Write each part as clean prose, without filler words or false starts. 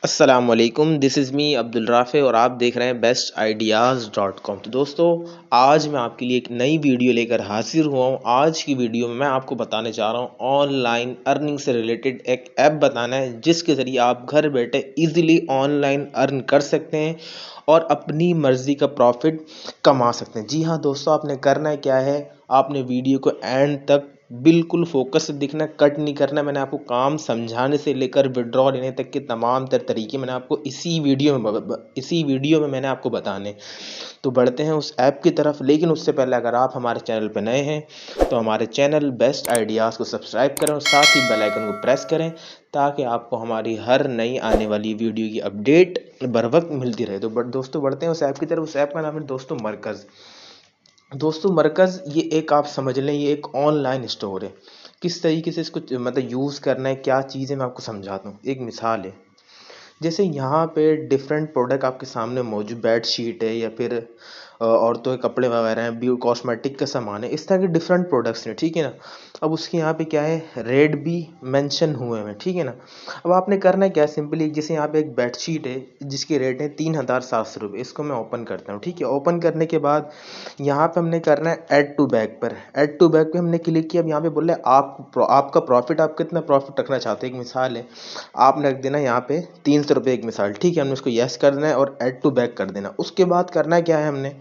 अस्सलामुअलैकुम, this is me Abdul Rafe और आप देख रहे हैं bestideas.com। तो दोस्तों, आज मैं आपके लिए एक नई वीडियो लेकर हाजिर हुआ हूँ। आज की वीडियो में मैं आपको बताने जा रहा हूँ ऑनलाइन अर्निंग से रिलेटेड एक ऐप बताना है जिसके ज़रिए आप घर बैठे इजीली ऑनलाइन अर्न कर सकते हैं और अपनी मर्ज़ी का प्रॉफिट कमा सकते हैं। जी हाँ दोस्तों, आपने करना है क्या है, आपने वीडियो को एंड तक बिल्कुल फोकस से दिखना, कट नहीं करना। मैंने आपको काम समझाने से लेकर विड्रॉ लेने तक के तमाम तरह मैंने आपको इसी वीडियो में मैंने आपको बताने। तो बढ़ते हैं उस ऐप की तरफ, लेकिन उससे पहले अगर आप हमारे चैनल पर नए हैं तो हमारे चैनल बेस्ट आइडियाज़ को सब्सक्राइब करें और साथ ही बेल आइकन को प्रेस करें ताकि आपको हमारी हर नई आने वाली वीडियो की अपडेट बर वक्त मिलती रहे। तो दोस्तों बढ़ते हैं उस ऐप की तरफ। उस ऐप का नाम है दोस्तों मरकज़। दोस्तों मरकज़ ये एक आप समझ लें, ये एक ऑनलाइन स्टोर है। किस तरीके से इसको मतलब यूज़ करना है, क्या चीज़ है, मैं आपको समझाता हूँ। एक मिसाल है, जैसे यहाँ पे डिफरेंट प्रोडक्ट आपके सामने मौजूद, बेड शीट है या फिर औरतों के कपड़े वगैरह हैं, ब्यूटी कॉस्मेटिक का सामान है, इस तरह के डिफरेंट प्रोडक्ट्स हैं, ठीक है ना। अब उसके यहाँ पे क्या है, रेट भी मेंशन हुए हैं, ठीक है ना। अब आपने करना है क्या, सिंपली जैसे यहाँ पे एक बेड शीट है जिसकी रेट है 3700 रुपये। इसको मैं ओपन करता हूँ, ठीक है। ओपन करने के बाद यहाँ पे हमने करना है ऐड टू बैग पर। ऐड टू बैग पे हमने क्लिक किया। अब यहाँ पे बोल रहे हैं आपका प्रॉफिट, आप कितना प्रॉफिट रखना चाहते हैं। एक मिसाल है, आपने रख देना यहाँ पे 300 रुपये एक मिसाल, ठीक है। हमने उसको यस कर देना है और ऐड टू बैक कर देना। उसके बाद करना है क्या है, हमने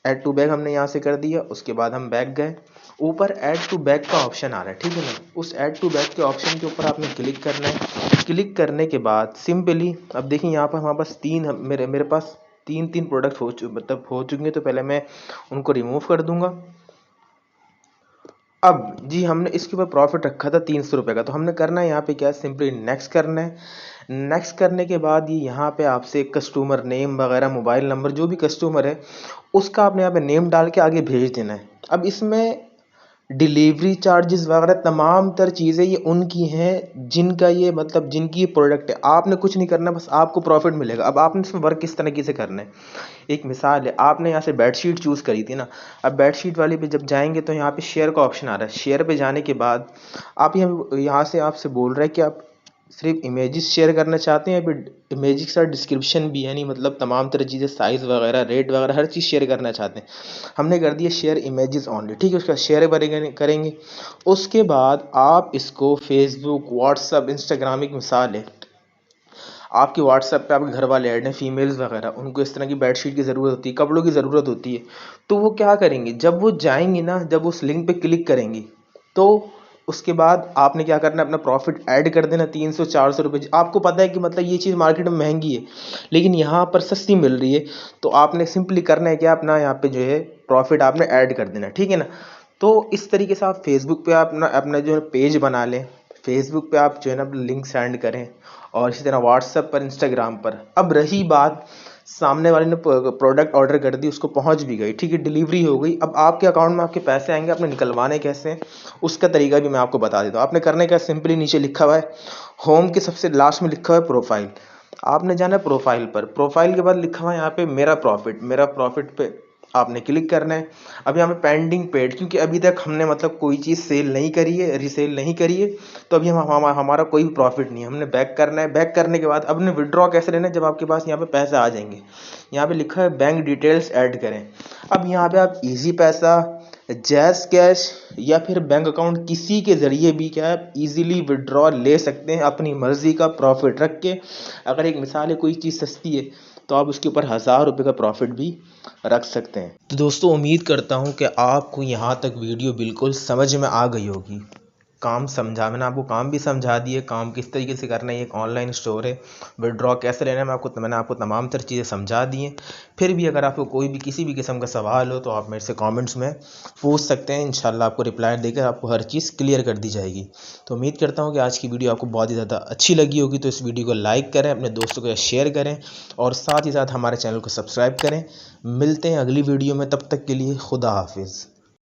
ऐड टू बैक हमने यहाँ से कर दिया। उसके बाद हम बैक गए, ऊपर ऐड टू बैक का ऑप्शन आ रहा है, ठीक है ना। उस ऐड टू बैक के ऑप्शन के ऊपर आपने क्लिक करना है। क्लिक करने के बाद सिंपली अब देखिए यहाँ पर हमारे पास मेरे पास तीन प्रोडक्ट मतलब हो चुके हैं। तो पहले मैं उनको रिमूव कर दूंगा। अब जी हमने इसके ऊपर प्रॉफिट रखा था 300 रुपये का। तो हमने करना है यहाँ पे क्या, सिंपली नेक्स्ट करना है। नेक्स्ट करने के बाद ये यहाँ पे आपसे कस्टमर नेम वगैरह, मोबाइल नंबर, जो भी कस्टमर है उसका आपने यहाँ पे नेम डाल के आगे भेज देना है। अब इसमें डिलीवरी चार्जेस वगैरह तमाम तर चीज़ें ये उनकी हैं जिनका ये मतलब जिनकी ये प्रोडक्ट है। आपने कुछ नहीं करना, बस आपको प्रॉफिट मिलेगा। अब आपने इसमें वर्क किस तरीके से करना है, एक मिसाल है, आपने यहाँ से बेडशीट चूज़ करी थी ना। अब बेडशीट वाले पे जब जाएंगे तो यहाँ पे शेयर का ऑप्शन आ रहा है। शेयर पे जाने के बाद आप यहाँ से आपसे बोल रहा है कि आप सिर्फ इमेजेस शेयर करना चाहते हैं या फिर इमेज के साथ डिस्क्रिप्शन भी, यानी मतलब तमाम तरह चीज़ें, साइज़ वगैरह, रेट वगैरह, हर चीज़ शेयर करना चाहते हैं। हमने कर दिया शेयर इमेजेस ओनली, ठीक है। उसका शेयर करेंगे। उसके बाद आप इसको फेसबुक, व्हाट्सअप, इंस्टाग्राम, एक मिसाल है, आपके व्हाट्सएप पे आपके घर वाले ऐड हैं, फीमेल्स वगैरह, उनको इस तरह की बेडशीट की ज़रूरत होती है, कपड़ों की ज़रूरत होती है। तो वो क्या करेंगे, जब वो जाएंगी ना, जब उस लिंक पे क्लिक करेंगी तो उसके बाद आपने क्या करना है, अपना प्रॉफिट ऐड कर देना। 300-400 रुपये, आपको पता है कि मतलब ये चीज़ मार्केट में महंगी है लेकिन यहाँ पर सस्ती मिल रही है। तो आपने सिंपली करना है क्या, अपना यहाँ पे जो है प्रॉफिट आपने ऐड कर देना, ठीक है ना। तो इस तरीके से आप फेसबुक पे अपना अपना जो है पेज बना लें। फेसबुक पे आप जो है ना लिंक सेंड करें और इसी तरह व्हाट्सएप पर, इंस्टाग्राम पर। अब रही बात, सामने वाले ने प्रोडक्ट ऑर्डर कर दी, उसको पहुंच भी गई, ठीक है, डिलीवरी हो गई। अब आपके अकाउंट में आपके पैसे आएंगे, आपने निकलवाने कैसे हैं उसका तरीका भी मैं आपको बता देता हूँ। आपने करने का, सिंपली नीचे लिखा हुआ है, होम के सबसे लास्ट में लिखा हुआ है प्रोफाइल। आपने जाना है प्रोफाइल पर। प्रोफाइल के बाद लिखा हुआ है यहाँ पे मेरा प्रॉफिट पे आपने क्लिक करना है। अब यहाँ पे पेंडिंग पेड, क्योंकि अभी तक हमने मतलब कोई चीज़ सेल नहीं करी है, रीसेल नहीं करी है, तो अभी हमारा कोई भी प्रॉफिट नहीं है। हमने बैक करना है। बैक करने के बाद अब ने विड्रॉ कैसे लेना है, जब आपके पास यहाँ पे पैसे आ जाएंगे, यहाँ पे लिखा है बैंक डिटेल्स ऐड करें। अब यहाँ पे आप इजी पैसा, जैज़ कैश या फिर बैंक अकाउंट, किसी के ज़रिए भी क्या है इजीली विड्रॉ ले सकते हैं अपनी मर्ज़ी का प्रॉफिट रख के। अगर एक मिसाल है, कोई चीज़ सस्ती है तो आप उसके ऊपर 1000 रुपये का प्रॉफिट भी रख सकते हैं। तो दोस्तों, उम्मीद करता हूँ कि आपको यहाँ तक वीडियो बिल्कुल समझ में आ गई होगी। मैंने आपको काम भी समझा दिए, काम किस तरीके से करना है। एक ऑनलाइन स्टोर है, विड्रॉ कैसे लेना है, मैंने आपको तमाम तरह चीज़ें समझा दी हैं। फिर भी अगर आपको कोई भी किसी भी किस्म का सवाल हो तो आप मेरे से कमेंट्स में पूछ सकते हैं। इंशाल्लाह आपको रिप्लाई देकर आपको हर चीज़ क्लियर कर दी जाएगी। तो उम्मीद करता हूँ कि आज की वीडियो आपको बहुत ही ज़्यादा अच्छी लगी होगी। तो इस वीडियो को लाइक करें, अपने दोस्तों को शेयर करें और साथ ही साथ हमारे चैनल को सब्सक्राइब करें। मिलते हैं अगली वीडियो में, तब तक के लिए खुदा हाफिज़।